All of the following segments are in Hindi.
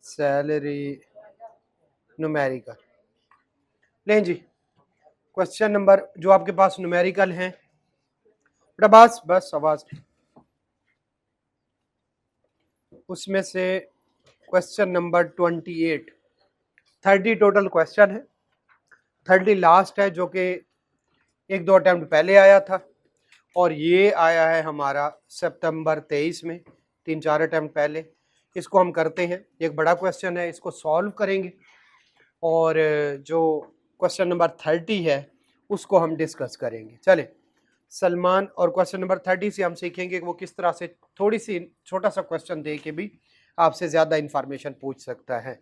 Salary numerical. लें जी, क्वेश्चन नंबर जो आपके पास न्यूमेरिकल हैं बेटा, बस आवाज, उसमें से क्वेश्चन नंबर 28, 30 टोटल क्वेश्चन है, 30 लास्ट है जो कि एक दो अटेम्प्ट पहले आया था, और ये आया है हमारा सितंबर 23 में, 3-4 अटेम्प्ट पहले। इसको हम करते हैं, एक बड़ा क्वेश्चन है, इसको सॉल्व करेंगे और जो क्वेश्चन नंबर 30 है उसको हम डिस्कस करेंगे। चले सलमान, और क्वेश्चन नंबर 30 से हम सीखेंगे कि वो किस तरह से थोड़ी सी छोटा सा क्वेश्चन दे के भी आपसे ज़्यादा इंफॉर्मेशन पूछ सकता है,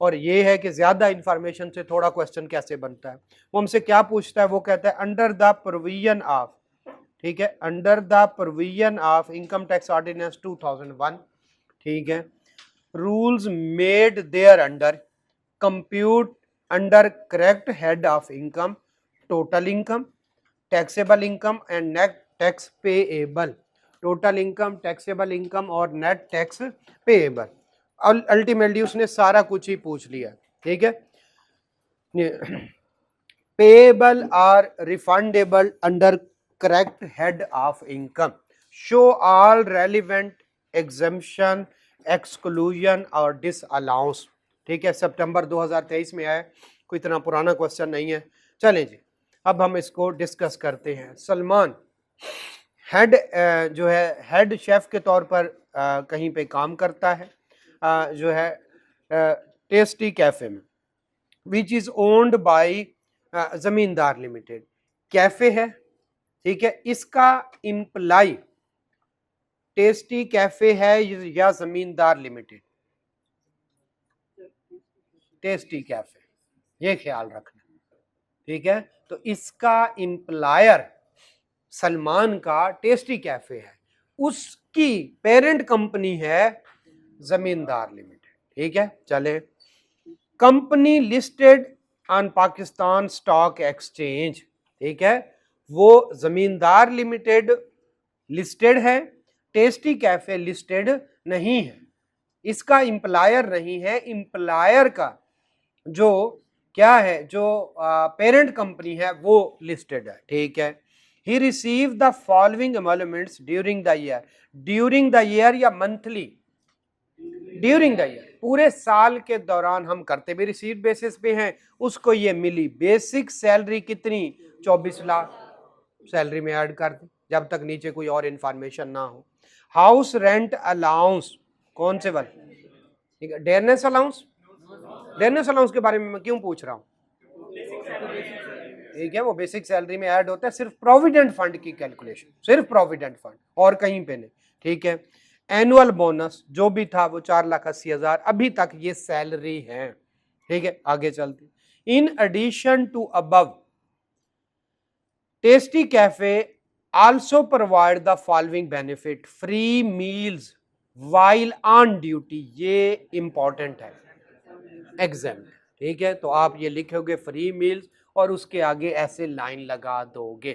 और ये है कि ज़्यादा इंफॉर्मेशन से थोड़ा क्वेश्चन कैसे बनता है। वो हमसे क्या पूछता है, वो कहता है अंडर द प्रोविजन ऑफ, ठीक है, under the provision of income tax ordinance 2001, ठीक है, rules made thereunder compute under correct head of income, total income, taxable income and net tax payable, total income, taxable income और नेट टैक्स पेएबल। अल्टीमेटली उसने सारा कुछ ही पूछ लिया, ठीक है। Payable or refundable under correct head of income, show all relevant exemption, exclusion और डिसअलाउंस, ठीक है। सितंबर 2023 में आया, कोई इतना पुराना क्वेश्चन नहीं है। चलें जी, अब हम इसको डिस्कस करते हैं। सलमान हेड जो है हेड शेफ के तौर पर कहीं पे काम करता है, जो है टेस्टी कैफे में, विच इज ओन्ड बाय जमींदार लिमिटेड, कैफे है, ठीक है। इसका इंप्लाई टेस्टी कैफे है या जमींदार लिमिटेड? टेस्टी कैफे, ये ख्याल रखना, ठीक है। तो इसका इंप्लायर सलमान का टेस्टी कैफे है, उसकी पेरेंट कंपनी है जमींदार लिमिटेड, ठीक है। चले, company listed on Pakistan stock exchange, ठीक है, वो जमींदार लिमिटेड लिस्टेड है, टेस्टी कैफे लिस्टेड नहीं है, इसका इंप्लायर नहीं है, इंप्लायर का जो क्या है, जो पेरेंट कंपनी है वो लिस्टेड है, ठीक है। He receive the following emoluments during the year, during the year या मंथली? ड्यूरिंग द ईयर, पूरे साल के दौरान हम करते भी रिसीव बेसिस पे हैं, उसको ये मिली। बेसिक सैलरी कितनी? 24 लाख सैलरी में ऐड कर दी, जब तक नीचे कोई और इंफॉर्मेशन ना हो। हाउस रेंट अलाउंस, कौन से वाले? ठीक है, डेयरनेस अलाउंस, डेयरनेस अलाउंस के बारे में मैं क्यों पूछ रहा हूं, ठीक है, वो बेसिक सैलरी में ऐड होता है, सिर्फ प्रोविडेंट फंड की कैलकुलेशन, सिर्फ प्रोविडेंट फंड और कहीं पे नहीं, ठीक है। एनुअल बोनस जो भी था वो 4,80,000 अभी तक ये सैलरी है, ठीक है। आगे चलते, in addition to above Tasty Cafe also provide the following benefit, free meals while on duty, ये इंपॉर्टेंट है, एग्जाम, ठीक है। तो आप ये लिखोगे फ्री मील्स और उसके आगे ऐसे लाइन लगा दोगे,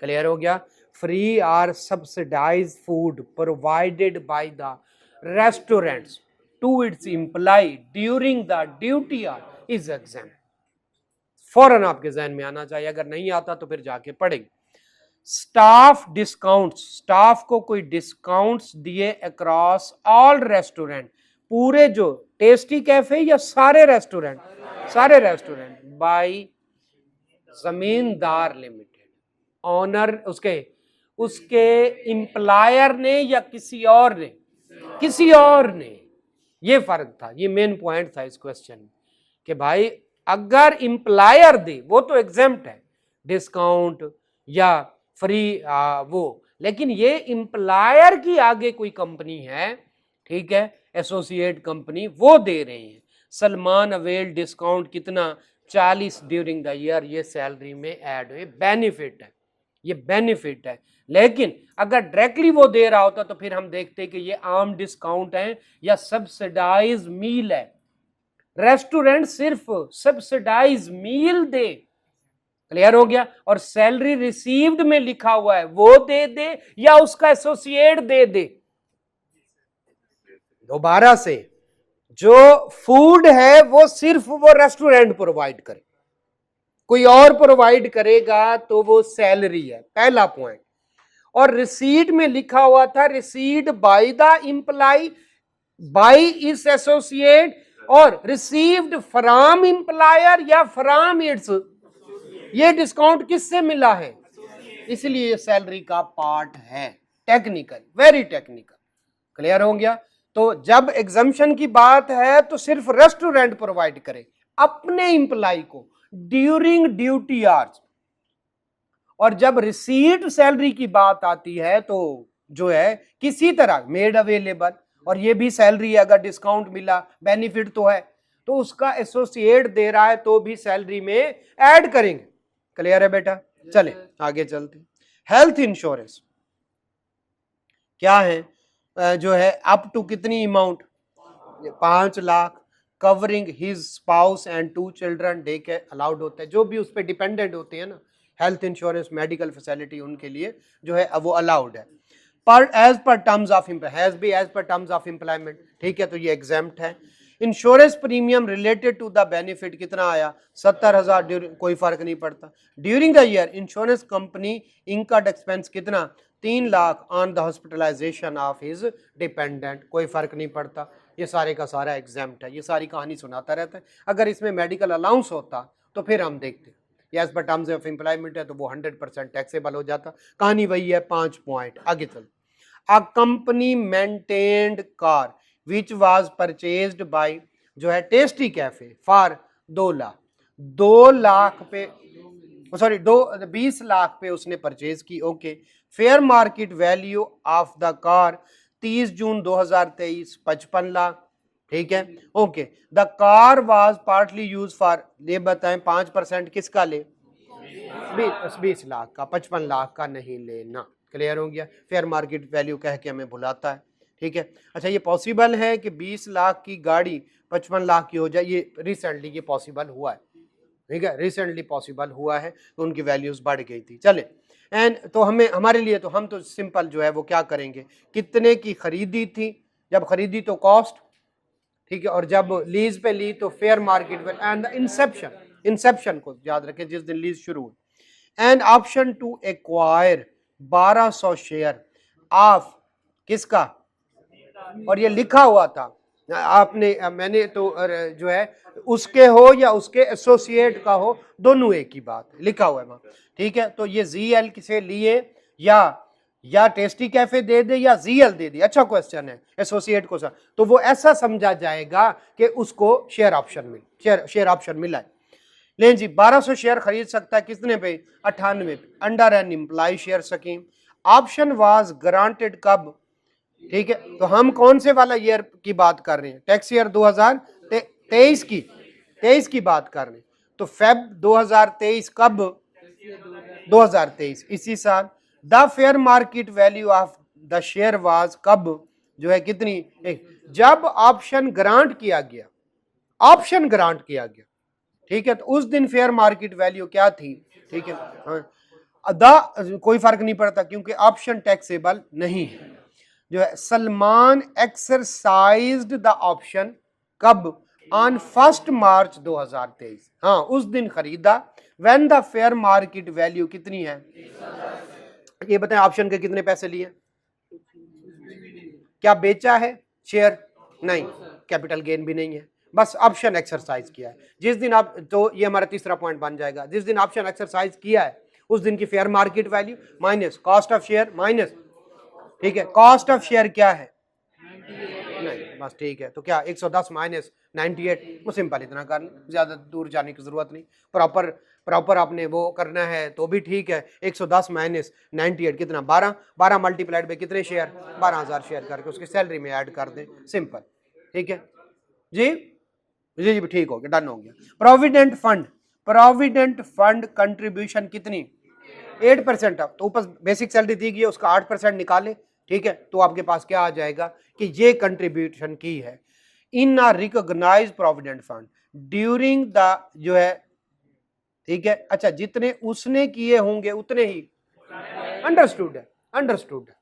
क्लियर हो गया। Free or subsidise food provided by the restaurants to its employ during the duty or is exam, फौरन आपके जहन में आना चाहिए, अगर नहीं आता तो फिर जाके पढ़ेंगे। स्टाफ डिस्काउंट्स, स्टाफ को कोई डिस्काउंट्स दिए अक्रॉस ऑल रेस्टोरेंट, पूरे जो टेस्टी कैफे या सारे रेस्टोरेंट? सारे रेस्टोरेंट, बाय जमींदार लिमिटेड, ऑनर उसके उसके इंप्लायर ने या किसी और ने? किसी और ने, ये फर्क था, ये मेन पॉइंट था इस क्वेश्चन में कि भाई अगर इंप्लायर दे वो तो एग्जेम्प्ट है, डिस्काउंट या फ्री वो, लेकिन ये इंप्लायर की आगे कोई कंपनी है, ठीक है, एसोसिएट कंपनी, वो दे रहे हैं। सलमान अवेल डिस्काउंट कितना? 40 ड्यूरिंग द ईयर, ये सैलरी में ऐड हुए, बेनिफिट है, ये बेनिफिट है। लेकिन अगर डायरेक्टली वो दे रहा होता तो फिर हम देखते कि ये आम डिस्काउंट है या सब्सिडाइज मील है। रेस्टोरेंट सिर्फ सब्सिडाइज मील दे, क्लियर हो गया, और सैलरी रिसीव्ड में लिखा हुआ है वो दे या उसका एसोसिएट दे। दोबारा से जो फूड है वो सिर्फ वो रेस्टोरेंट प्रोवाइड करे, कोई और प्रोवाइड करेगा तो वो सैलरी है, पहला पॉइंट। और रिसीट में लिखा हुआ था received by the employ by is associate और रिसीव्ड फ्रॉम एम्प्लॉयर या फ्रॉम इट्स, ये डिस्काउंट किससे मिला है, इसलिए ये सैलरी का पार्ट है, टेक्निकल, वेरी टेक्निकल। क्लियर हो गया। तो जब एग्जम्पशन की बात है तो सिर्फ रेस्टोरेंट प्रोवाइड करे अपने एम्प्लॉय को ड्यूरिंग ड्यूटी आवर्स, और जब रिसीट सैलरी की बात आती है तो जो है किसी तरह मेड अवेलेबल, और ये भी सैलरी है, अगर डिस्काउंट मिला बेनिफिट तो है, तो उसका एसोसिएट दे रहा है तो भी सैलरी में ऐड करेंगे। क्लियर है बेटा। चले आगे चलते। हेल्थ इंश्योरेंस क्या है, जो है अप टू कितनी amount, 5 lakh, covering his spouse and 2 children, day के अलाउड होता है, जो भी उस पर डिपेंडेंट होते हैं ना, हेल्थ इंश्योरेंस मेडिकल फैसिलिटी उनके लिए जो है वो अलाउड है। पर as per terms of has be as per terms of employment, ठीक है, तो ये एग्जाम्प्ट है। Insurance premium related to the benefit कितना आया, 70,000, कोई फर्क नहीं पड़ता। During the year insurance company incurred expense कितना, 3 lakh on the hospitalisation of his dependent, कोई फर्क नहीं पड़ता, ये सारे का सारा एग्जाम्प्ट है। ये सारी कहानी सुनाता रहता है, अगर इसमें मेडिकल अलाउंस होता तो फिर हम देखते, as per terms of employment है तो वो 100% टैक्सेबल हो जाता। कहानी वही है, 5 पॉइंट आगे चल। A company maintained car which was purchased bye, जो है tasty cafe for 2 lakh, 2 lakh पे, सॉरी 20 लाख पे उसने परचेज की। Okay, fair market value of the car 30 जून 2023 55 लाख, ठीक है। Okay, the car was partly use for, ये बताएं 5% किसका ले, 20 लाख का, 55 लाख का नहीं लेना। क्लियर हो गया। फेयर मार्केट वैल्यू कह के हमें भुलाता है, ठीक है। अच्छा, ये पॉसिबल है कि 20 लाख की गाड़ी 55 लाख की हो जाए, ये रिसेंटली ये पॉसिबल हुआ है, ठीक है, रिसेंटली पॉसिबल हुआ है, तो उनकी वैल्यूज बढ़ गई थी। चले, एंड तो हमें हमारे लिए तो हम तो सिंपल जो है वो क्या करेंगे, कितने की खरीदी थी, जब खरीदी तो कॉस्ट, ठीक है, और जब लीज पे ली तो fair market value and inception, inception को याद रखें जिस दिन लीज शुरू हुई, and option to acquire 1200 share of किसका, और ये लिखा हुआ था आपने, मैंने तो जो है उसके हो या उसके एसोसिएट का हो, दोनों एक ही बात लिखा हुआ है वहां, ठीक है। तो ये ZL किसे लिए, या टेस्टी कैफे दे दे या ZL दे दे, अच्छा क्वेश्चन है, एसोसिएट को सर, तो वो ऐसा समझा जाएगा कि उसको शेयर ऑप्शन मिल, शेयर ऑप्शन मिला है। लेकिन जी 1200 शेयर खरीद सकता है कितने पे, 98 पे, under an employ share scheme. Option was granted कब, ठीक है, तो हम कौन से वाला ईयर की बात कर रहे हैं, टैक्स ईयर 2023 की, 23 की बात कर रहे हैं, तो फेब 2023 कब, 2023 इसी साल। The fair market value of the share was कब, जो है कितनी, जब ऑप्शन ग्रांट किया गया, ऑप्शन ग्रांट किया गया, ठीक है, तो उस दिन फेयर मार्केट वैल्यू क्या थी, ठीक है। कोई फर्क नहीं पड़ता क्योंकि ऑप्शन टैक्सेबल नहीं है। जो है सलमान एक्सरसाइज्ड द ऑप्शन कब, ऑन 1 मार्च 2023, हाँ उस दिन खरीदा। When the fair market value कितनी है, ये बताएं ऑप्शन के कितने पैसे लिए, क्या बेचा है शेयर, नहीं, कैपिटल गेन भी नहीं है, बस ऑप्शन एक्सरसाइज किया है जिस दिन आप, तो ये हमारा तीसरा पॉइंट बन जाएगा, जिस दिन ऑप्शन एक्सरसाइज किया है उस दिन की fair market value minus cost of share minus, ठीक है, कॉस्ट ऑफ शेयर क्या है, नहीं, बस ठीक है, तो क्या 110 माइनस 98, वो सिंपल इतना कर, ज्यादा दूर जाने की जरूरत नहीं, प्रॉपर आपने वो करना है तो भी ठीक है। 110 माइनस 98 कितना, 12 मल्टीप्लाइड बाय कितने शेयर, 12,000 शेयर करके उसकी सैलरी में ऐड कर दें, सिंपल, ठीक है जी जी जी, ठीक हो गया, डन हो गया। प्रोविडेंट फंड कंट्रीब्यूशन कितनी, 8%, तो ऊपर बेसिक सैलरी दी गई है उसका 8% निकाले, ठीक है, तो आपके पास क्या आ जाएगा कि ये कंट्रीब्यूशन की है in a recognised provident fund during the, जो है, ठीक है। अच्छा, जितने उसने किए होंगे उतने ही, अंडरस्टूड है, अंडरस्टूड है,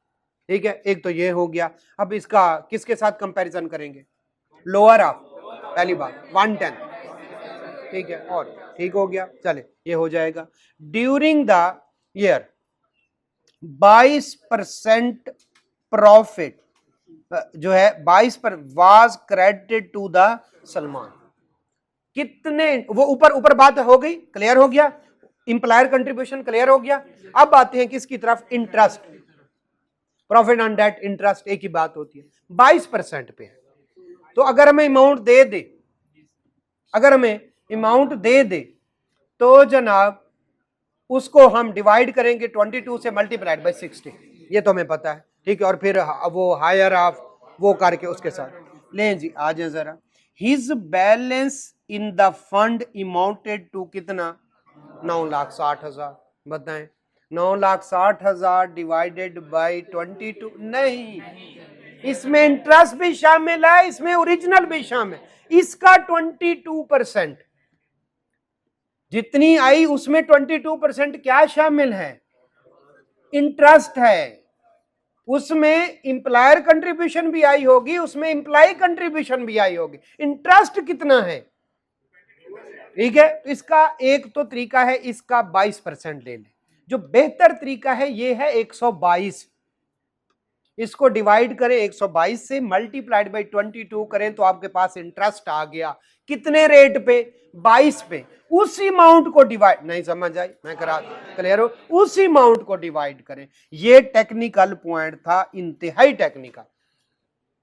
ठीक है, एक तो ये हो गया। अब इसका किसके साथ कंपैरिजन करेंगे, लोअर ऑफ, पहली बात 1/10, ठीक है, और ठीक हो गया, चले ये हो जाएगा। ड्यूरिंग द ईयर 22% प्रॉफिट जो है 22 पर was credited to the Salman. कितने, वो ऊपर ऊपर बात हो गई, क्लियर हो गया, इंप्लायर कंट्रीब्यूशन क्लियर हो गया। अब आते हैं किसकी तरफ, interest, profit on debt, interest एक ही बात होती है। 22% पे है, तो अगर हमें अमाउंट दे दे, अगर हमें अमाउंट दे दे तो जनाब उसको हम डिवाइड करेंगे 22 से मल्टीप्लाइड बाय 60, ये तो हमें पता है, ठीक है, और फिर वो हायर ऑफ वो करके उसके साथ लें जी। आ जाए जरा, his balance in the fund amounted to कितना, 9,60,000, बताएं 9,60,000 डिवाइडेड बाय 22, नहीं, इसमें इंटरेस्ट भी शामिल है, इसमें ओरिजिनल भी शामिल, इसका 22%, जितनी आई उसमें 22% क्या शामिल है, इंटरेस्ट है, उसमें इंप्लायर कंट्रीब्यूशन भी आई होगी, उसमें इंप्लाई कंट्रीब्यूशन भी आई होगी, इंटरेस्ट कितना है, ठीक है। इसका एक तो तरीका है, इसका 22% ले लें, जो बेहतर तरीका है ये है 122, इसको डिवाइड करें 122 से, मल्टीप्लाइड बाई 22 करें तो आपके पास इंटरेस्ट आ गया, कितने रेट पे, 22 पे, उस अमाउंट को डिवाइड, नहीं समझ आई, मैं करा क्लियर हो, उस अमाउंट को डिवाइड करें। ये टेक्निकल पॉइंट था, इंतहाई टेक्निकल।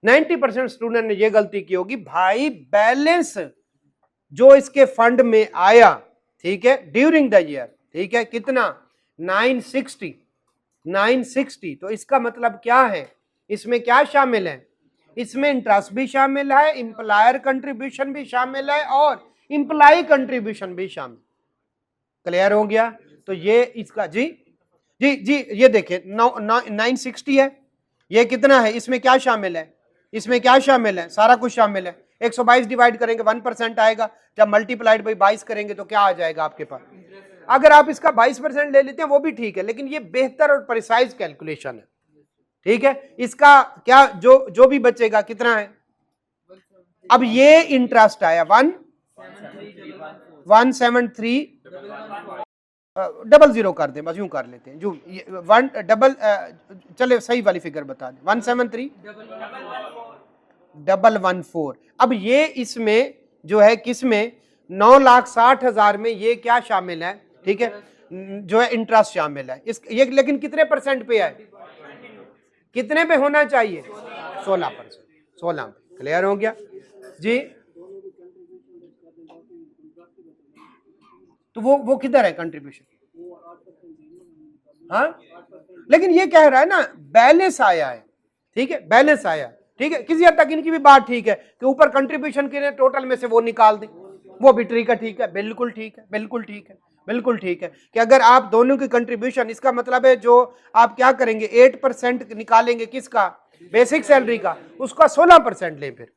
90% स्टूडेंट ने ये गलती की होगी, भाई बैलेंस जो इसके फंड में आया, ठीक है, ड्यूरिंग द ईयर, ठीक है, कितना 960, तो इसका मतलब क्या है, इसमें क्या शामिल है, इसमें इंटरेस्ट भी शामिल है, इंप्लायर कंट्रीब्यूशन भी शामिल है, और इंप्लाई कंट्रीब्यूशन भी शामिल, क्लियर हो गया। तो ये इसका जी जी जी ये देखिए 960 है, ये कितना है, इसमें क्या शामिल है, इसमें क्या शामिल है, सारा कुछ शामिल है। 122 डिवाइड करेंगे 1% आएगा, जब मल्टीप्लाइड बाई 22 करेंगे तो क्या आ जाएगा आपके पास। अगर आप इसका 22% ले लेते हैं वो भी ठीक है, लेकिन ये बेहतर और प्रिसाइज कैलकुलेशन है, ठीक है। इसका क्या जो भी बचेगा कितना है, अब ये इंटरेस्ट आया 17300 कर दें, बस यूं कर लेते हैं, जो 1 डबल चले सही वाली फिगर बता दें, 173,114। अब ये इसमें जो है किसमें 9,60,000 में ये क्या शामिल है, ठीक है, जो है इंटरेस्ट शामिल है इस ये, लेकिन कितने परसेंट पे है, कितने पे होना चाहिए, 16%, 16, क्लियर हो गया जी। तो वो किधर है कंट्रीब्यूशन, हाँ, लेकिन ये कह रहा है ना बैलेंस आया है, ठीक है, बैलेंस आया, ठीक है, किसी हद तक इनकी भी बात ठीक है कि ऊपर कंट्रीब्यूशन के लिए टोटल में से वो निकाल दें, वो भी ठीक है, ठीक है, बिल्कुल ठीक है, बिल्कुल ठीक है, बिल्कुल ठीक है, कि अगर आप दोनों की कंट्रीब्यूशन, इसका मतलब है जो आप क्या करेंगे 8% निकालेंगे किसका, बेसिक सैलरी का, उसका 16% लें फिर,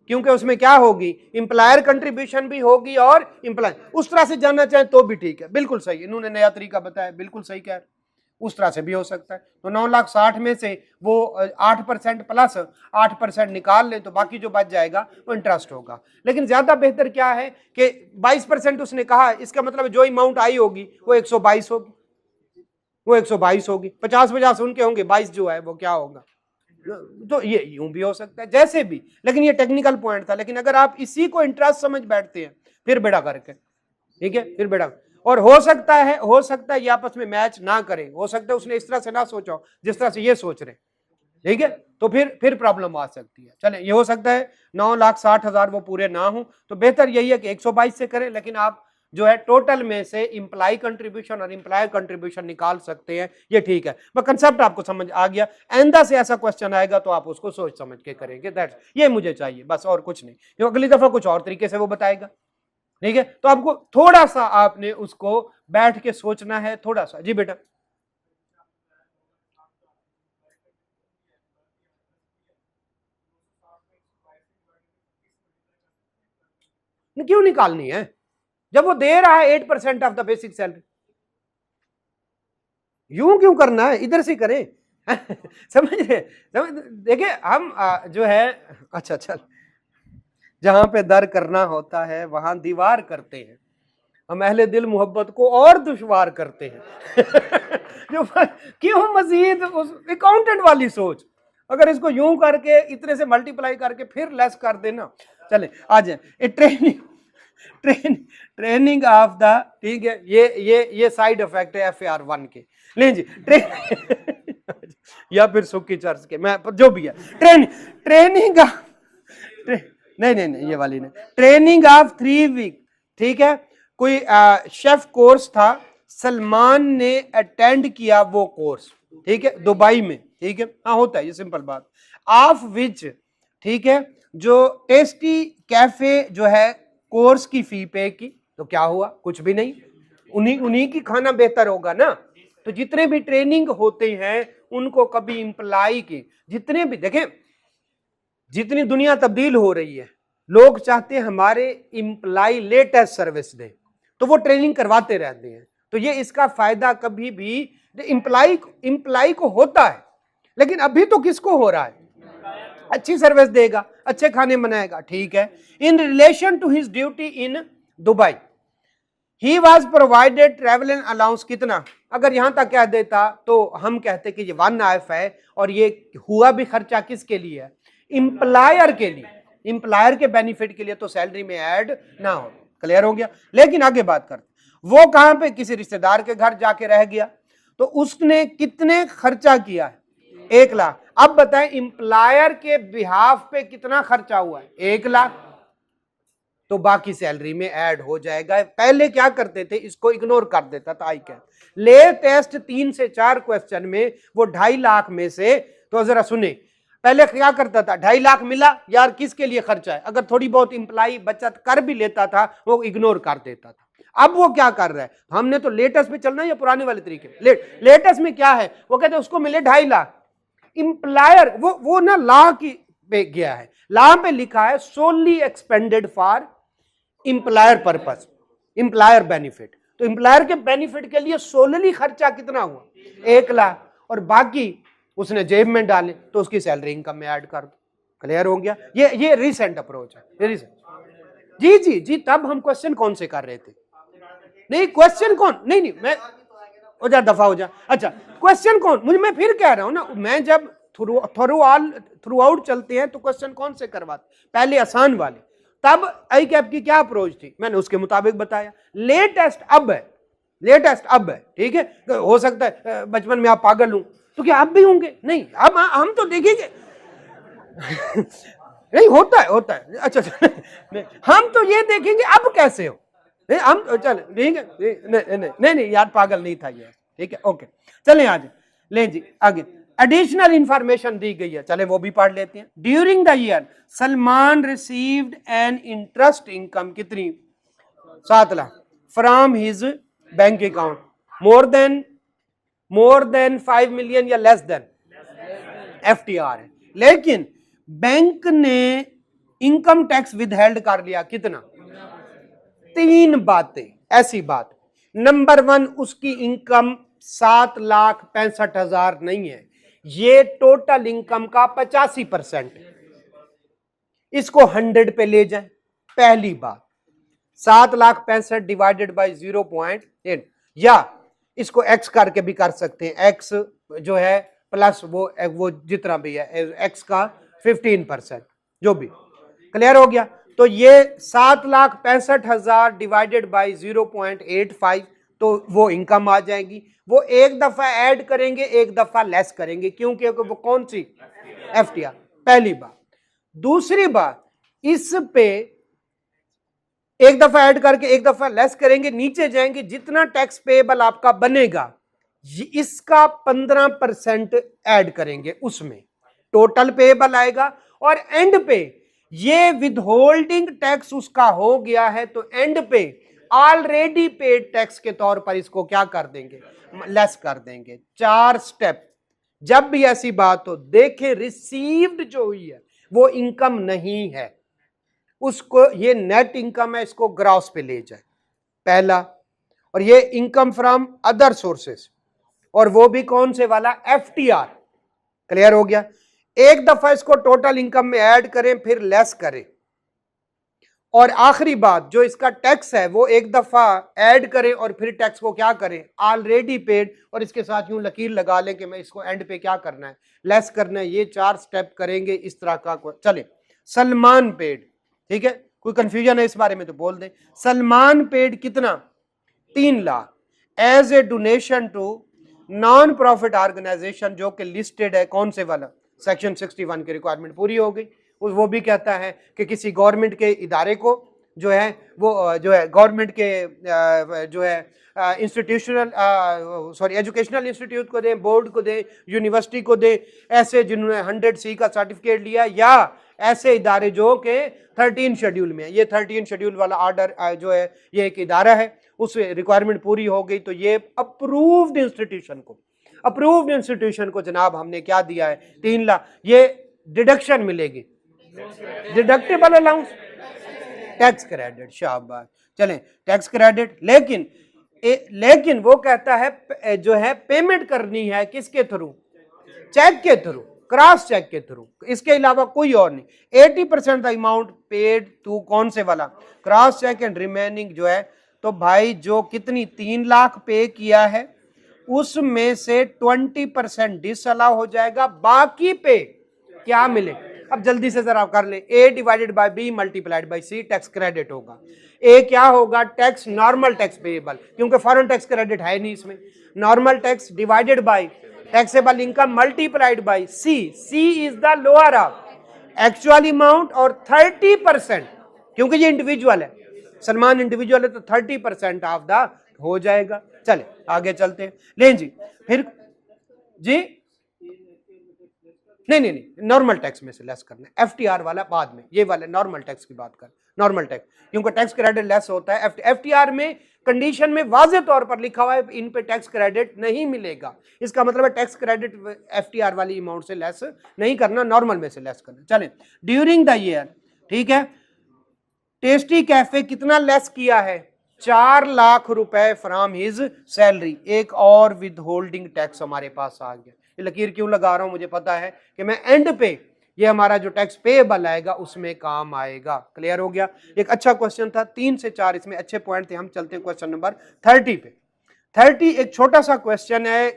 क्योंकि उसमें क्या होगी, इंप्लायर कंट्रीब्यूशन भी होगी और इंप्लायर, उस तरह से जानना चाहें तो भी ठीक है, बिल्कुल सही, इन्होंने नया तरीका बताया, बिल्कुल सही कह रहे, उस तरह से भी हो सकता है। तो 9,60,000 में से वो 8% प्लस 8% निकाल लें तो बाकी जो बच जाएगा वो इंटरेस्ट होगा। लेकिन ज्यादा बेहतर क्या है कि 22% उसने कहा, इसका मतलब जो अमाउंट आई होगी वो 122 होगी, वो 122 होगी, 50-50 उनके होंगे, 22 जो है वो क्या होगा, तो ये यूं भी हो सकता है, जैसे भी, लेकिन ये टेक्निकल पॉइंट था। लेकिन अगर आप इसी को इंटरेस्ट समझ बैठते हैं फिर बेड़ा करके, ठीक है, फिर बेड़ा, और हो सकता है ये आपस में मैच ना करें, हो सकता है उसने इस तरह से ना सोचा हो जिस तरह से ये सोच रहे, ठीक है, तो फिर प्रॉब्लम आ सकती है। चले, ये हो सकता है 9,60,000 वो पूरे ना हो, तो बेहतर यही है कि 122 से करें, लेकिन आप जो है टोटल में से इंप्लाई कंट्रीब्यूशन और इंप्लायर कंट्रीब्यूशन निकाल सकते हैं, ये ठीक है। मैं कंसेप्ट आपको समझ आ गया, आइंदा से ऐसा क्वेश्चन आएगा तो आप उसको सोच समझ के करेंगे, दैट्स, ये मुझे चाहिए बस, और कुछ नहीं, क्योंकि अगली दफा कुछ और तरीके से वो बताएगा, ठीक है। तो आपको थोड़ा सा आपने उसको बैठ के सोचना है, थोड़ा सा। जी बेटा, क्यों निकालनी है जब वो दे रहा है 8% ऑफ द बेसिक सैलरी, यूं क्यों करना है, इधर से करें समझ रहे, समझ देखिए हम जो है, अच्छा चल जहां पे दर करना होता है वहां दीवार करते हैं। हम अहले दिल मोहब्बत को और दुश्वार करते हैं। जो क्यों मजीद उस अकाउंटेंट वाली सोच, अगर इसको यूं करके इतने से मल्टीप्लाई करके फिर लेस कर देना। चले आ जाए ट्रेनिंग ऑफ द, ठीक है, ये साइड इफेक्ट है FAR1 के। ले जी या फिर सुक्की चर्च के, मैं जो भी है, ट्रेनिंग नहीं ये वाली नहीं, ट्रेनिंग ऑफ 3 वीक, ठीक है। कोई शेफ कोर्स था, सलमान ने अटेंड किया वो कोर्स, ठीक है, दुबई में, ठीक है, हाँ होता है ये सिंपल बात। ऑफ विच, ठीक है, जो टेस्टी कैफे जो है कोर्स की फी पे की, तो क्या हुआ, कुछ भी नहीं, उन्हीं की खाना बेहतर होगा ना। तो जितने भी ट्रेनिंग होते हैं उनको कभी इंप्लाई की, जितने भी देखें, जितनी दुनिया तब्दील हो रही है, लोग चाहते हैं हमारे इंप्लाई लेटेस्ट सर्विस दें, तो वो ट्रेनिंग करवाते रहते हैं। तो ये इसका फायदा कभी भी इंप्लाई को होता है, लेकिन अभी तो किसको हो रहा है, अच्छी सर्विस देगा, अच्छे खाने बनाएगा, ठीक है। In relation to his duty in Dubai, he was provided travel and allowance, कितना, अगर यहां तक कह देता तो हम कहते कि ये 1 IF है, और ये हुआ भी खर्चा किसके लिए है, इंप्लायर के लिए, इंप्लायर के बेनिफिट के लिए, तो सैलरी में ऐड ना हो। क्लियर हो गया। लेकिन आगे बात करते, वो कहां पे, किसी रिश्तेदार के घर जाके रह गया, तो उसने कितने खर्चा किया है, 1 लाख। अब बताएं इंप्लायर के बिहाफ पे कितना खर्चा हुआ है, 1 लाख, तो बाकी सैलरी में ऐड हो जाएगा। पहले क्या करते थे, इसको इग्नोर कर देता था। आई कैन ले टेस्ट 3 से 4 क्वेश्चन में वो 2.5 लाख में से, तो जरा सुने, पहले क्या करता था, 2.5 लाख मिला यार, किसके लिए खर्चा है, अगर थोड़ी बहुत इंप्लाई बचत कर भी लेता था वो इग्नोर कर देता था। अब वो क्या कर रहा है, हमने तो लेटेस्ट में चलना है या पुराने वाले तरीके, लेटेस्ट में क्या है, वो कहते हैं उसको मिले 2.5 लाख। इंप्लायर वो ना लॉ की पे गया है, लॉ पे लिखा है सोली एक्सपेंडेड फॉर इंप्लायर पर्पस, इंप्लायर बेनिफिट, तो इंप्लायर के बेनिफिट के लिए सोलली खर्चा कितना हुआ, 1 लाख, और बाकी उसने जेब में डाले तो उसकी सैलरी इनकम में ऐड कर दो। क्लियर हो गया। ये रिसेंट अप्रोच है, ये रिसेंट। जी तब हम क्वेश्चन कौन से कर रहे थे, नहीं क्वेश्चन कौन, नहीं मैं हो जा, दफा हो जा। अच्छा क्वेश्चन कौन, मैं फिर कह रहा हूं ना, मैं जब थ्रू आउट चलते हैं तो क्वेश्चन कौन से करवाते, पहले आसान वाले। तब आई कैप की क्या अप्रोच थी, मैंने उसके मुताबिक बताया। लेटेस्ट अब है, ठीक है। हो सकता है बचपन में आप पागल हूं, तो क्या आप भी होंगे, नहीं अब हम तो देखेंगे। नहीं होता है। अच्छा हम तो ये देखेंगे अब कैसे हो, नहीं हम चल ठीक है, नहीं यार पागल नहीं था ये, ठीक है, ओके। चलें आज ले जी आगे, एडिशनल इंफॉर्मेशन दी गई है, चले वो भी पढ़ लेते हैं। During the year Salman received an interest income, कितनी, 7 lakh from his bank account, more than 5 million या लेस देन, FTR है। लेकिन बैंक ने इनकम टैक्स विदहेल्ड कर लिया, कितना, 3 बातें ऐसी बात। नंबर 1, उसकी इनकम 7,65,000 नहीं है, ये टोटल इनकम का 85%, इसको 100 पे ले जाए। पहली बात, 7,65,000 डिवाइडेड बाई 0.8, या इसको x करके भी कर सकते हैं, x जो है प्लस वो जितना भी है x का 15%, जो भी। क्लियर हो गया। तो ये 7,65,000 डिवाइडेड बाई 0.85, तो वो इनकम आ जाएगी। वो एक दफा ऐड करेंगे, एक दफा लेस करेंगे, क्योंकि वो कौन सी, FTR, पहली बात। दूसरी बात, इस पे एक दफा ऐड करके एक दफा लेस करेंगे, नीचे जाएंगे, जितना टैक्स पेएबल आपका बनेगा इसका 15% ऐड करेंगे, उसमें टोटल पेएबल आएगा। और एंड पे ये विदहोल्डिंग टैक्स उसका हो गया है, तो एंड पे ऑलरेडी पेड टैक्स के तौर पर इसको क्या कर देंगे, लेस कर देंगे। 4 स्टेप। जब भी ऐसी बात हो, देखें रिसीव्ड जो हुई है वो इनकम नहीं है, उसको ये नेट इनकम है, इसको ग्रॉस पे ले जाए, पहला। और ये इनकम फ्रॉम अदर सोर्सेस, और वो भी कौन से वाला, FTR। क्लियर हो गया। एक दफा इसको टोटल इनकम में ऐड करें, फिर लेस करें, और आखिरी बात, जो इसका टैक्स है वो एक दफा ऐड करें और फिर टैक्स को क्या करें, ऑलरेडी पेड, और इसके साथ यूं लकीर लगा लें कि मैं इसको एंड पे क्या करना है, लेस करना है। ये 4 स्टेप करेंगे इस तरह का। चले, सलमान पेड, ठीक है, कोई कंफ्यूजन है इस बारे में तो बोल दें। सलमान पेड कितना, 3 lakh as a donation to non profit organisation, जो कि लिस्टेड है कौन से वाला, सेक्शन 61 की रिक्वायरमेंट पूरी हो गई। वो भी कहता है कि किसी गवर्नमेंट के इदारे को जो है वो जो है गवर्नमेंट के जो है इंस्टीट्यूशनल एजुकेशनल इंस्टीट्यूट को दें, बोर्ड को दें, यूनिवर्सिटी को दें, ऐसे जिन्होंने 100C का सर्टिफिकेट लिया, या ऐसे इदारे जो के 13 शेड्यूल में है। ये 13 शेड्यूल वाला ऑर्डर जो है ये एक इदारा है, उस रिक्वायरमेंट पूरी हो गई तो ये अप्रूव्ड इंस्टीट्यूशन को जनाब हमने क्या दिया है, 3 लाख। ये डिडक्शन मिलेगी, डिडक्टेबल अलाउंस, टैक्स क्रेडिट, शाबाश। चलें, टैक्स क्रेडिट, लेकिन वो कहता है जो है पेमेंट करनी है किसके थ्रू, चेक के थ्रू, क्रॉस चेक के थ्रू, इसके अलावा कोई और नहीं। 80% द अमाउंट पेड टू कौन से वाला, क्रॉस चेक, एंड रिमेनिंग जो है, तो भाई जो कितनी 3 लाख पे किया है उसमें से 20% डिसअलाउ हो जाएगा, बाकी पे क्या मिले। अब जल्दी से जरा कर ले, A divided by B multiplied by C, tax credit होगा। A क्या होगा, टैक्स, नॉर्मल टैक्स पेएबल, क्योंकि फॉरेन टैक्स क्रेडिट है नहीं इसमें, normal tax divided by taxable income multiplied by C, C is the lower of actual amount, और 30%, क्योंकि ये इंडिविजुअल है, सलमान इंडिविजुअल है, तो 30% ऑफ द हो जाएगा। चले आगे चलते हैं, ले जी, फिर जी नहीं, नॉर्मल टैक्स में से लेस करना है, FTR वाला बाद में, ये वाले नॉर्मल टैक्स की बात कर, नॉर्मल टैक्स, क्योंकि टैक्स क्रेडिट लेस होता है। FTR में कंडीशन में वाजे तौर पर लिखा हुआ है इन पे टैक्स क्रेडिट नहीं मिलेगा, इसका मतलब है टैक्स क्रेडिट FTR वाली अमाउंट से लेस नहीं करना, नॉर्मल में से लेस करना। चलें, ड्यूरिंग द ईयर, ठीक है, टेस्टी कैफे कितना लेस किया है, 4 लाख रुपए फ्रॉम हिज सैलरी। एक और विद होल्डिंग टैक्स हमारे पास आ गया। ये लकीर क्यों लगा रहा हूं, मुझे पता है कि मैं एंड पे ये हमारा जो टैक्स पेएबल आएगा उसमें काम आएगा। क्लियर हो गया, एक अच्छा क्वेश्चन था, 3 से 4 इसमें अच्छे पॉइंट थे। हम चलते हैं क्वेश्चन नंबर 30 पे। 30 एक छोटा सा क्वेश्चन है,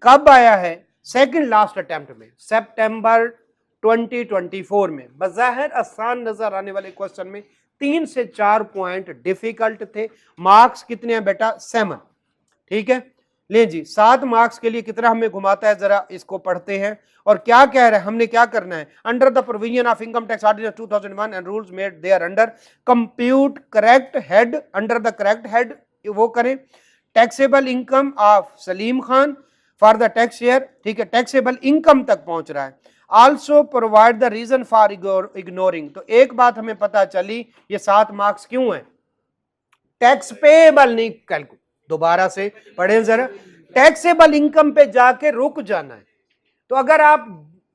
कब आया है, सेकंड लास्ट अटेम्प्ट में, सितंबर 2024 में। बज़ाहिर आसान नजर आने वाले क्वेश्चन में 3 से 4 पॉइंट डिफिकल्ट थे। मार्क्स कितने हैं बेटा, 7, ठीक है। ले जी, 7 मार्क्स के लिए कितना हमें घुमाता है, जरा इसको पढ़ते हैं। और क्या कह रहा है, हमने क्या करना है, under the provision of income tax ordinance 2001 and rules made thereunder, compute correct head, under the correct head वो करें, taxable income of Salim Khan for the tax year, ठीक है, टैक्सेबल इनकम तक पहुंच रहा है। Also provide the reason for ignoring, तो एक बात हमें पता चली, ये 7 मार्क्स क्यों है, टैक्स पेएबल नहीं कैलकुलेट, दोबारा से पढ़ें जरा, टैक्सेबल इनकम पे जाके रुक जाना है। तो अगर आप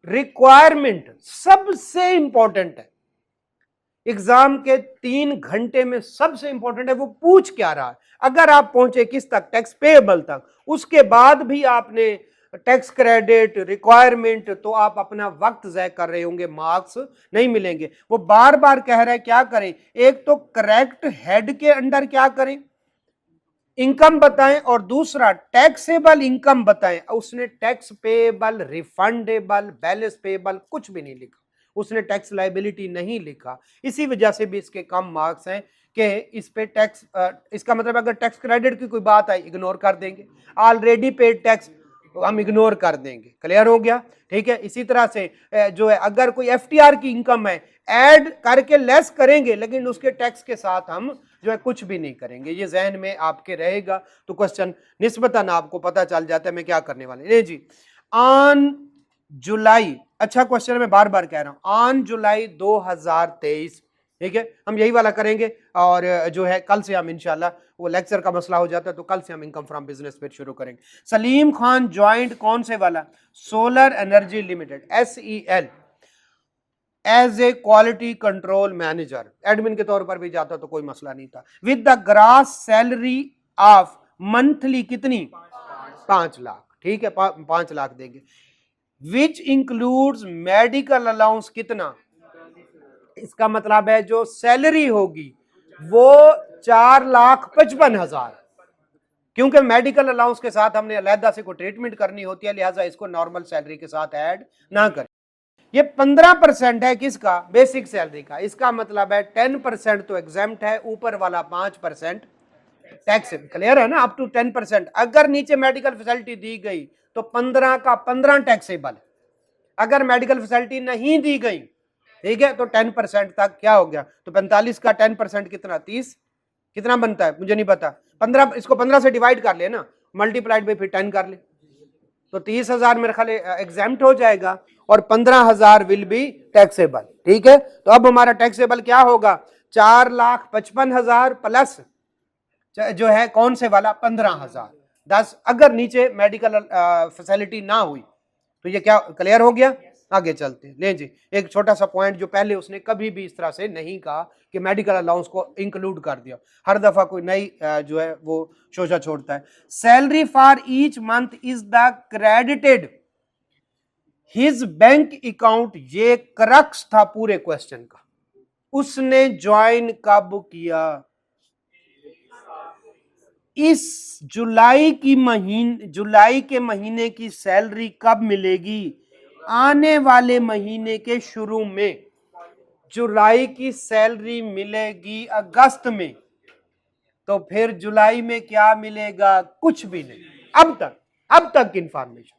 रिक्वायरमेंट सबसे इंपॉर्टेंट है, एग्जाम के 3 घंटे में सबसे इंपॉर्टेंट है, वो पूछ क्या रहा है। अगर आप पहुंचे किस तक, टैक्स पेएबल तक, उसके बाद भी आपने टैक्स क्रेडिट रिक्वायरमेंट, तो आप अपना वक्त ज़ाय कर रहे होंगे, मार्क्स नहीं मिलेंगे। वो बार बार कह रहा है क्या करें, एक तो करेक्ट हेड के अंडर क्या करें, इनकम बताएं, और दूसरा टैक्सेबल इनकम बताएं। उसने tax payable, refundable, balance payable कुछ भी नहीं लिखा, उसने टैक्स लायबिलिटी नहीं लिखा। इसी वजह से भी इसके कम मार्क्स हैं कि इस पे टैक्स, इसका मतलब अगर टैक्स क्रेडिट की कोई बात आई इग्नोर कर देंगे, ऑलरेडी पेड टैक्स हम इग्नोर कर देंगे। क्लियर हो गया, ठीक है। इसी तरह से जो है अगर कोई FTR की इनकम है ऐड करके लेस करेंगे, लेकिन उसके टैक्स के साथ हम जो है कुछ भी नहीं करेंगे। ये जहन में आपके रहेगा, तो क्वेश्चन निस्बतन आपको पता चल जाता है मैं क्या करने वाले। नहीं जी, ऑन जुलाई, अच्छा क्वेश्चन मैं बार बार कह रहा हूं, ऑन जुलाई 2023, ठीक है, हम यही वाला करेंगे। और जो है कल से हम इंशाल्लाह, वो लेक्चर का मसला हो जाता है तो कल से हम इनकम फ्रॉम बिजनेस फिर शुरू करेंगे। सलीम खान ज्वाइंट कौन से वाला, Solar Energy Limited, SEL, as a quality control manager, admin के तौर पर भी जाता तो कोई मसला नहीं था। With the grass salary of monthly कितनी, 5 लाख, ठीक है, 5 लाख देंगे। विच इंक्लूड्स मेडिकल अलाउंस कितना, इसका मतलब है जो सैलरी होगी वो 4,55,000, क्योंकि मेडिकल अलाउंस के साथ हमने अलहदा से कोई ट्रीटमेंट करनी होती है, लिहाजा इसको नॉर्मल सैलरी के साथ ऐड ना करें। ये 15% है किसका? बेसिक सैलरी का। इसका मतलब है 10% तो एग्जेम्प्ट है, ऊपर वाला 5% टैक्स। क्लियर है ना? Up to 10%। अगर नीचे मेडिकल फैसिलिटी दी गई तो 15 का 15 टैक्सेबल। अगर मेडिकल फैसिलिटी नहीं दी गई, ठीक है, तो 10% तक क्या हो गया? तो 45 का 10% कितना? 30। कितना बनता है मुझे नहीं पता। 15, इसको 15 से डिवाइड कर ले ना, मल्टीप्लाइड बाई फिर 10 कर ले, तो 30,000 मेरे ख्याल एग्जाम्प्ट हो जाएगा और 15,000 विल बी टैक्सेबल। ठीक है, तो अब हमारा टैक्सेबल क्या होगा? 4,55,000 प्लस जो है कौन से वाला? 15,000। 10 अगर नीचे मेडिकल फैसिलिटी ना हुई तो ये क्या? क्लियर हो गया? आगे चलते हैं। ले जी, एक छोटा सा पॉइंट जो पहले उसने कभी भी इस तरह से नहीं कहा कि मेडिकल अलाउंस को इंक्लूड कर दिया, हर दफा कोई नई जो है वो शोशा छोड़ता है। Salary for each month is the credited his bank account. ये क्रक्स था पूरे क्वेश्चन का। उसने ज्वाइन कब किया? इस जुलाई के महीने की सैलरी कब मिलेगी? आने वाले महीने के शुरू में। जुलाई की सैलरी मिलेगी अगस्त में, तो फिर जुलाई में क्या मिलेगा? कुछ भी नहीं। अब तक इंफॉर्मेशन।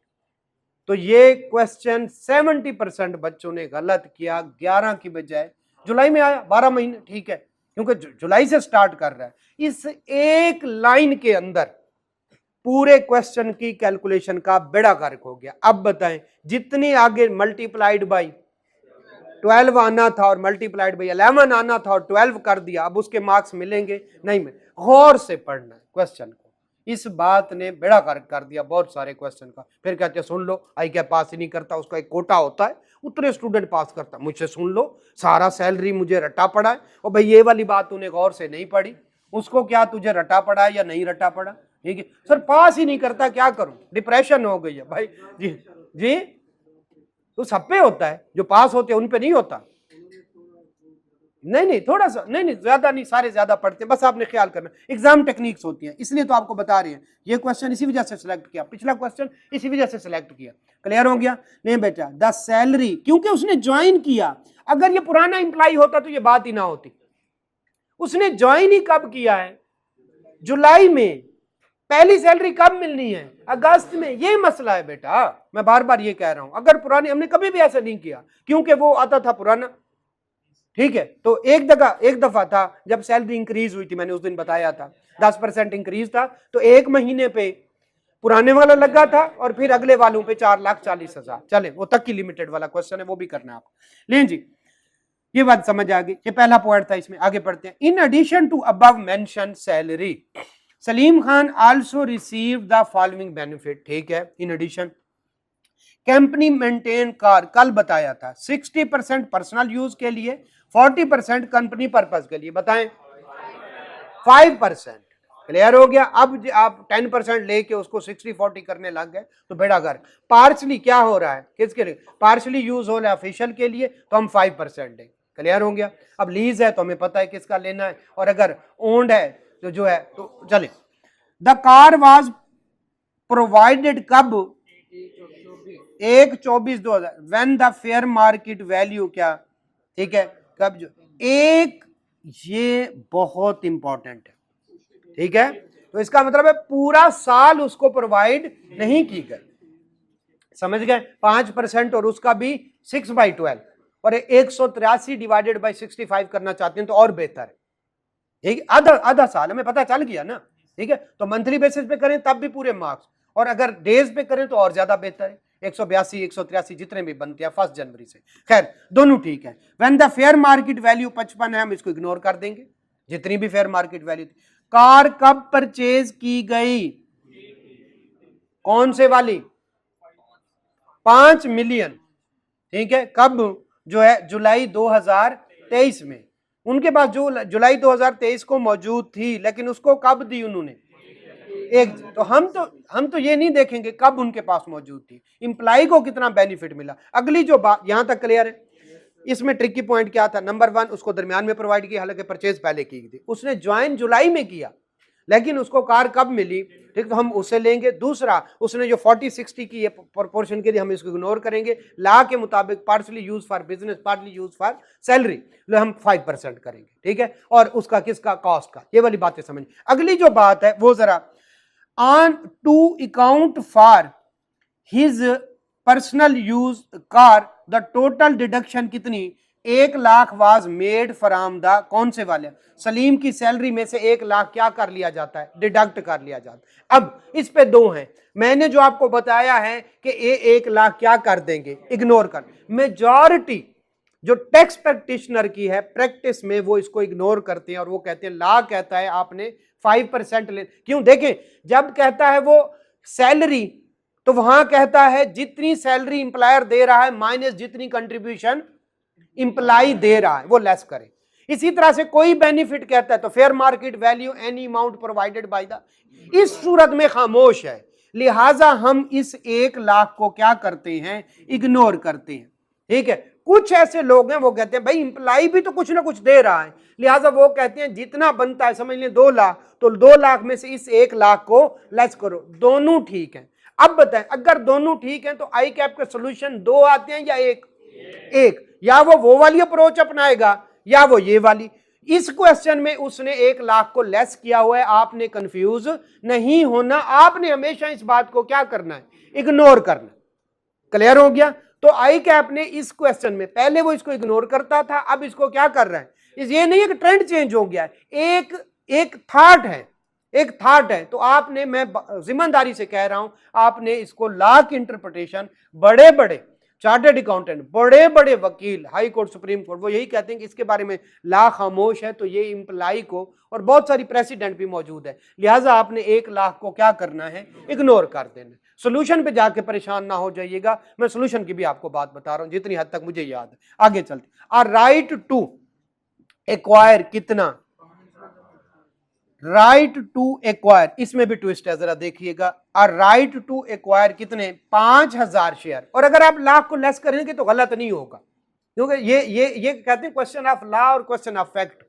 तो ये क्वेश्चन 70% बच्चों ने गलत किया, 11 की बजाय। जुलाई में आया, 12 महीने, ठीक है, क्योंकि जुलाई से स्टार्ट कर रहा है। इस एक लाइन के अंदर पूरे क्वेश्चन की कैलकुलेशन का बेड़ा गर्क हो गया। अब बताएं, जितनी आगे मल्टीप्लाइड बाई 12 आना था और मल्टीप्लाइड बाई 11 आना था और 12 कर दिया, अब उसके मार्क्स मिलेंगे? नहीं मिले। गौर से पढ़ना है क्वेश्चन को। इस बात ने बेड़ा गर्क कर दिया बहुत सारे क्वेश्चन का। फिर कहते हैं सुन लो, आई क्या पास ही नहीं करता, उसका एक कोटा होता है, उतने स्टूडेंट पास करता। मुझसे सुन लो, सारा सैलरी मुझे रटा पड़ा है। और भाई ये वाली बात तूने गौर से नहीं पढ़ी, उसको क्या तुझे रटा पड़ा है या नहीं रटा पड़ा? ठीक है सर, पास ही नहीं करता, क्या करूं? डिप्रेशन हो गई है भाई। जी जी, तो सब पे होता है, जो पास होते हैं उन पे नहीं होता। नहीं थोड़ा सा, नहीं ज्यादा नहीं, सारे ज्यादा पढ़ते हैं, बस आपने ख्याल करना। एग्जाम टेक्निक्स होती हैं, इसलिए तो आपको बता रहे हैं। ये क्वेश्चन इसी वजह से सिलेक्ट किया, पिछला क्वेश्चन इसी वजह से सिलेक्ट किया। क्लियर हो गया? नहीं बेटा, द सैलरी, क्योंकि उसने ज्वाइन किया। अगर ये पुराना इंप्लाई होता तो ये बात ही ना होती। उसने ज्वाइन ही कब किया है? जुलाई में। पहली सैलरी कब मिलनी है? अगस्त में। ये मसला है बेटा, मैं बार बार ये कह रहा हूं। अगर पुरानी, हमने कभी भी ऐसा नहीं किया क्योंकि वो आता था पुराना। ठीक है, तो एक दफा था जब सैलरी इंक्रीज हुई थी, मैंने उस दिन बताया था 10% इंक्रीज था, तो एक महीने पे पुराने वाला लगा था और फिर अगले वालों पे 4,40,000। चले, वो तक की लिमिटेड वाला क्वेश्चन है, वो भी करना है आपको। लें जी, ये बात समझ आ गई। ये पहला पॉइंट था, इसमें आगे पढ़ते हैं। In addition to above mentioned salary, Salim Khan also receive the following benefit. ठीक है, in addition company maintain car, कल बताया था, 60% पर्सनल यूज के लिए, 40% कंपनी पर्पज के लिए। बताएं, 5%। क्लियर हो गया? अब आप 10% लेके उसको 60-40 करने लग गए तो बेड़ा गर्क। पार्शली क्या हो रहा है? किसके लिए? पार्शली यूज हो रहा है ऑफिशियल के लिए, तो हम 5% दें। क्लियर हो गया? अब लीज है तो हमें पता है किसका लेना है, और अगर ओन्ड है तो जो है तो चले। द कार वाज प्रोवाइडेड कब? 1/24/2000, when the fair market value क्या? ठीक है, कब? जो एक, ये बहुत इंपॉर्टेंट है। ठीक है, तो इसका मतलब है पूरा साल उसको प्रोवाइड नहीं की गई। समझ गए? 5% और उसका भी 6/12, और 183 डिवाइडेड बाई 65 करना चाहते हैं तो और बेहतर है। ठीक, आधा साल हमें पता चल गया ना। ठीक है, तो मंथली बेसिस पे करें तब भी पूरे मार्क्स, और अगर डेज पे करें तो और ज्यादा बेहतर है। 182, 183 जितने भी बनते हैं 1 जनवरी से। खैर, दोनों ठीक है। When the fair market value 55 है, हम इसको इग्नोर कर देंगे, जितनी भी फेयर मार्केट वैल्यू थी। कार कब परचेज की गई? कौन से वाली? 5 मिलियन। ठीक है, कब? जो है जुलाई 2023 में। उनके पास जो जुलाई 2023 को मौजूद थी, लेकिन उसको कब दी उन्होंने? एक। तो हम तो ये नहीं देखेंगे कब उनके पास मौजूद थी, इंप्लाई को कितना बेनिफिट मिला। अगली जो बात, यहां तक क्लियर है? इसमें ट्रिकी पॉइंट क्या था, नंबर 1 उसको दरमियान में प्रोवाइड किया, हालांकि परचेज पहले की थी, उसने ज्वाइन जुलाई में किया, लेकिन उसको कार कब मिली, ठीक, तो हम उसे लेंगे। दूसरा, उसने जो 40-60 की ये प्रोपोर्शन के लिए हम इसको इग्नोर करेंगे, लॉ के मुताबिक partially use for business partly use for salary, हम 5% करेंगे, ठीक है, और उसका किसका, कॉस्ट का, ये वाली बातें समझ। अगली जो बात है वो जरा, on to account for his personal use car the total deduction कितनी, 1 lakh was made from the, कौन से वाले, सलीम की सैलरी में से 1 लाख क्या कर लिया जाता है, डिडक्ट कर लिया जाता है। अब इस पे 2 हैं, मैंने जो आपको बताया है कि 1 लाख क्या कर देंगे, इग्नोर कर, मेजॉरिटी जो टैक्स प्रैक्टिशनर की है प्रैक्टिस में वो इसको इग्नोर करते हैं और वो कहते हैं लॉ कहता है आपने 5% ले, क्यों, देखें जब कहता है वो सैलरी तो वहां कहता है जितनी सैलरी इंप्लायर दे रहा है माइनस जितनी कंट्रीब्यूशन इंप्लाई दे रहा है वो लेस करे। इसी तरह से कोई बेनिफिट कहता है तो fair market value any amount provided by the, इस सूरत में खामोश है, लिहाजा हम इस 1 लाख को क्या करते हैं, इग्नोर करते हैं, ठीक है। कुछ ऐसे लोग हैं वो कहते हैं भाई इंप्लाई भी तो कुछ ना कुछ दे रहा है, लिहाजा वो कहते हैं जितना बनता है, समझ लें 2 लाख, तो 2 लाख में से इस 1 लाख को लेस करो, दोनों ठीक है। अब बताएं अगर दोनों ठीक हैं तो आई कैप के सॉल्यूशन 2 आते हैं या एक, या वो वाली अप्रोच अपनाएगा या वो ये वाली। इस क्वेश्चन में उसने 1 लाख को लेस किया हुआ है, आपने कंफ्यूज नहीं होना, आपने हमेशा इस बात को क्या करना है, इग्नोर करना। क्लियर हो गया। तो आई कैप ने इस क्वेश्चन में पहले वो इसको इग्नोर करता था, अब इसको क्या कर रहा है, ये नहीं है कि ट्रेंड चेंज हो गया है, एक थॉट है, तो आपने, मैं जिम्मेदारी से कह रहा हूं, आपने इसको लॉ की इंटरप्रिटेशन, बड़े बड़े चार्टर्ड अकाउंटेंट, बड़े बड़े वकील, हाई कोर्ट, सुप्रीम कोर्ट, वो यही कहते हैं कि इसके बारे में लॉ खामोश है, तो ये इंप्लाई को, और बहुत सारी प्रेसिडेंट भी मौजूद है, लिहाजा आपने 1 लाख को क्या करना है, इग्नोर कर देना। सोल्यूशन पे जाके परेशान ना हो जाइएगा, मैं सोल्यूशन की भी आपको बात बता रहा हूं जितनी हद तक मुझे याद है। आगे चलते, आ राइट टू एक्वायर कितना, राइट टू एक्वायर, इसमें भी ट्विस्ट है, जरा देखिएगा, आ राइट टू एक्वायर कितने, 5000 शेयर, और अगर आप लाख को लेस करेंगे तो गलत नहीं होगा, क्योंकि ये कहते हैं क्वेश्चन ऑफ लॉ और क्वेश्चन ऑफ फैक्ट,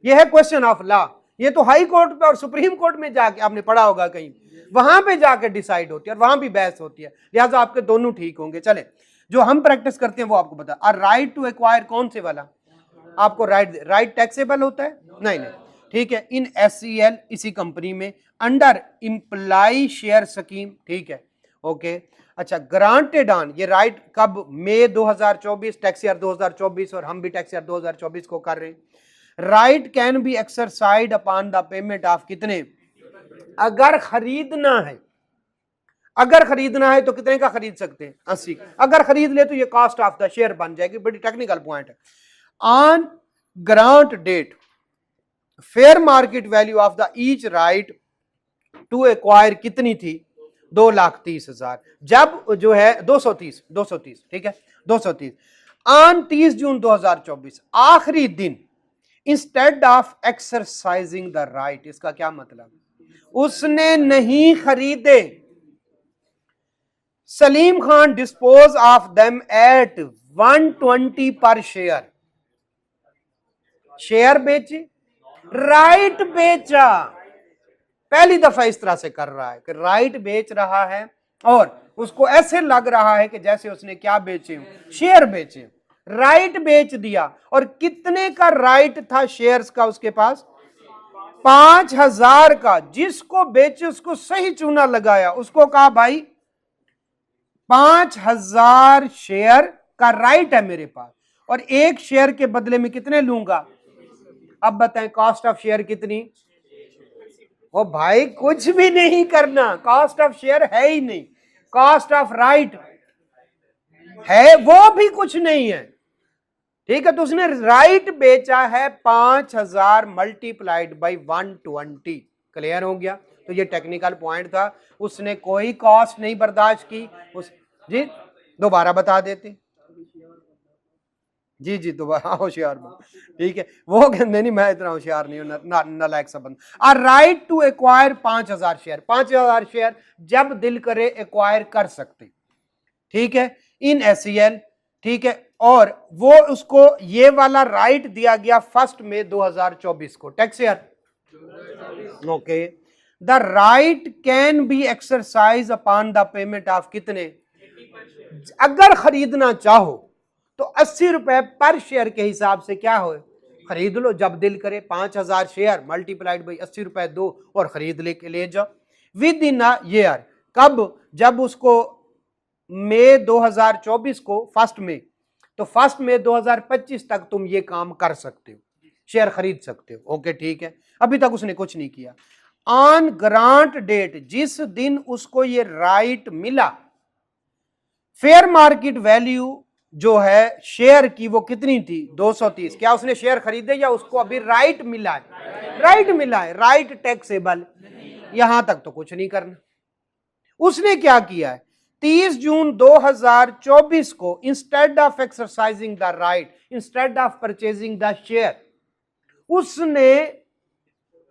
ये है क्वेश्चन ऑफ लॉ, ये तो हाई कोर्ट पे और सुप्रीम कोर्ट में जाके आपने पढ़ा होगा कहीं, वहां पे जाके डिसाइड होती है और वहां भी बहस होती है, लिहाजा आपके दोनों ठीक होंगे। चले, जो हम प्रैक्टिस करते हैं वो आपको बता, और राइट टू एक्वायर कौन से वाला, आपको राइट टैक्सेबल होता है, नहीं, ठीक है, इन SEL इसी कंपनी में अंडर इंप्लाई शेयर स्कीम, ठीक है, ओके। अच्छा, ग्रांटेड ऑन, ये राइट कब, मई 2024, टैक्स ईयर 2024, और हम भी टैक्स ईयर 2024 को कर रहे हैं। Right can be exercise upon the payment of कितने, अगर खरीदना है तो कितने का खरीद सकते हैं, 80, अगर खरीद ले तो ये कॉस्ट ऑफ द शेयर बन जाएगी, बड़ी टेक्निकल पॉइंट है। On grant date fair market value of the each right to acquire कितनी थी, 2,30,000, जब जो है 230, ठीक है, 230, ऑन 30 जून 2024, आखिरी दिन, instead of exercising the right, इसका क्या मतलब, उसने नहीं खरीदे, Salim Khan dispose of them at 120 पर शेयर बेचे, राइट बेचा, पहली दफा इस तरह से कर रहा है कि राइट बेच रहा है और उसको ऐसे लग रहा है कि जैसे उसने क्या बेचे, शेयर बेचे, राइट बेच दिया, और कितने का राइट था शेयर्स का उसके पास, 5000 का, जिसको बेचे उसको सही चूना लगाया, उसको कहा भाई 5000 शेयर का राइट है मेरे पास, और एक शेयर के बदले में कितने लूंगा, अब बताएं कॉस्ट ऑफ शेयर कितनी, ओ भाई कुछ भी नहीं करना, कॉस्ट ऑफ शेयर है ही नहीं, कॉस्ट ऑफ राइट है वो भी कुछ नहीं है, ठीक है, तो उसने राइट बेचा है 5000 मल्टीप्लाइड बाई 120, क्लियर हो गया। तो ये टेक्निकल पॉइंट था, उसने कोई कॉस्ट नहीं बर्दाश्त की, उस जी दोबारा बता देते, जी दोबारा होशियार, ठीक है, वो कहते नहीं मैं इतना होशियार नहीं हूं, नालायक सा बंदा। A right to acquire 5000 share, 5000 share जब दिल करे एक्वायर कर सकते, ठीक है, इन SEL, ठीक है, और वो उसको ये वाला राइट दिया गया 1 मई 2024 को, tax year. Okay, the right can be exercise upon the payment of कितने, अगर खरीदना चाहो तो 80 रुपए पर शेयर के हिसाब से क्या हो, खरीद लो, जब दिल करे 5000 शेयर मल्टीप्लाइड बाई 80 रुपए दो और खरीद लेके ले जाओ विद इन अ ईयर। कब, जब उसको मई 2024 को 1 मई, तो 1 मई 2025 तक तुम ये काम कर सकते हो, शेयर खरीद सकते हो। ओके ठीक है, अभी तक उसने कुछ नहीं किया। ऑन ग्रांट डेट, जिस दिन उसको ये राइट मिला, फेयर मार्केट वैल्यू जो है शेयर की वो कितनी थी, 230। क्या उसने शेयर खरीदे या उसको अभी राइट मिला है, राइट मिला है, राइट टैक्सेबल, यहां तक तो कुछ नहीं करना। उसने क्या किया है, 30 जून 2024 को instead of exercising the right, instead of purchasing the share, उसने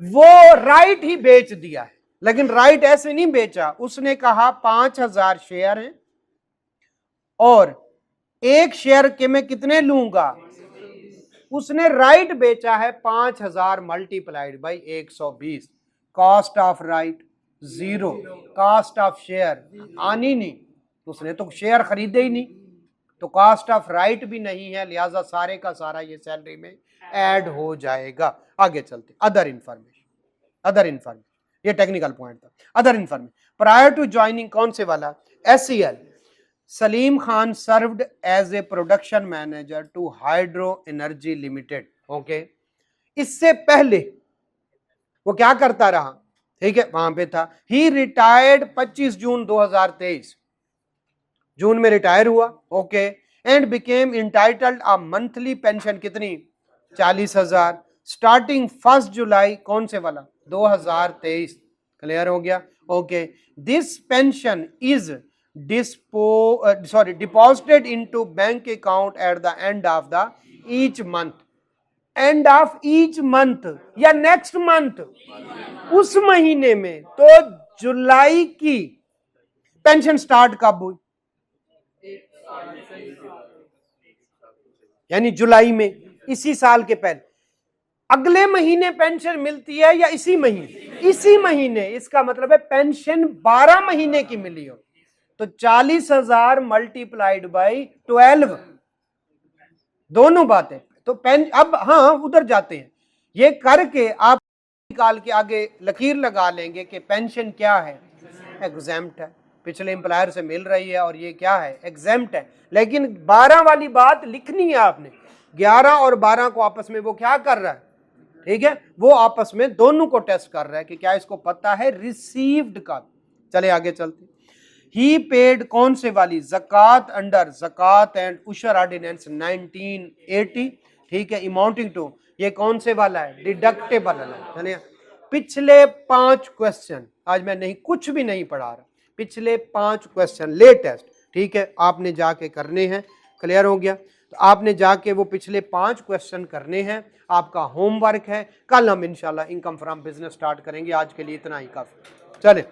वो राइट ही बेच दिया है। लेकिन राइट ऐसे नहीं बेचा, उसने कहा 5000 शेयर हैं और एक शेयर के मैं कितने लूंगा, उसने राइट बेचा है 5000 multiplied by 120, cost of right 0, cost of share आनी नहीं, उसने तो शेयर खरीदे ही नहीं, तो कॉस्ट ऑफ राइट भी नहीं है, लिहाजा सारे का सारा ये सैलरी में ऐड हो जाएगा। आगे चलते, अदर इंफॉर्मेशन, अदर इंफॉर्मेशन, ये टेक्निकल पॉइंट था। Other information, prior to joining कौन से वाला, SCL, Salim Khan served as a production manager to Hydro Energy Limited. Okay, इससे पहले वो क्या करता रहा, ठीक है, वहां पे था। ही रिटायर्ड 25 जून 2023, जून में रिटायर हुआ। Okay, and became entitled a monthly pension कितनी, 40,000, स्टार्टिंग 1 जुलाई कौन से वाला, 2023। क्लियर हो गया। Okay, this pension is deposited into bank account at the end of the each month, end of each month या नेक्स्ट मंथ, उस महीने में। तो जुलाई की पेंशन स्टार्ट कब हुई, यानी जुलाई में, इसी साल के पहले। अगले महीने पेंशन मिलती है या इसी महीने, इसी महीने, इसका मतलब है पेंशन 12 महीने की मिली हो, तो 40,000 मल्टीप्लाइड बाई 12, दोनों बातें। तो अब हाँ उधर जाते हैं, ये करके आप निकाल के आगे लकीर लगा लेंगे कि पेंशन क्या है, एग्जेम्प्ट है, पिछले एम्प्लॉयर से मिल रही है और ये क्या है, एग्जेम्प्ट है। लेकिन 12 वाली बात लिखनी है आपने, 11 और 12 को आपस में वो क्या कर रहा है, ठीक है, वो आपस में दोनों को टेस्ट कर रहा है कि क्या इसको पता है रिसीव्ड का। चले आगे चलते। ही पेड कौन से वाली, ज़कात अंडर ज़कात एंड उशर ऑर्डिनेंस 1980, ठीक है, अमाउंटिंग टू, ये कौन से वाला है, डिडक्टेबल वाला। चलिए पिछले 5 क्वेश्चन, आज मैं नहीं कुछ भी नहीं पढ़ा रहा, पिछले 5 क्वेश्चन लेटेस्ट, ठीक है, आपने जाके करने हैं। क्लियर हो गया, तो आपने जाके वो पिछले 5 क्वेश्चन करने हैं, आपका होमवर्क है। कल हम इंशाल्लाह इनकम फ्रॉम बिजनेस स्टार्ट करेंगे, आज के लिए इतना ही काफी। चले।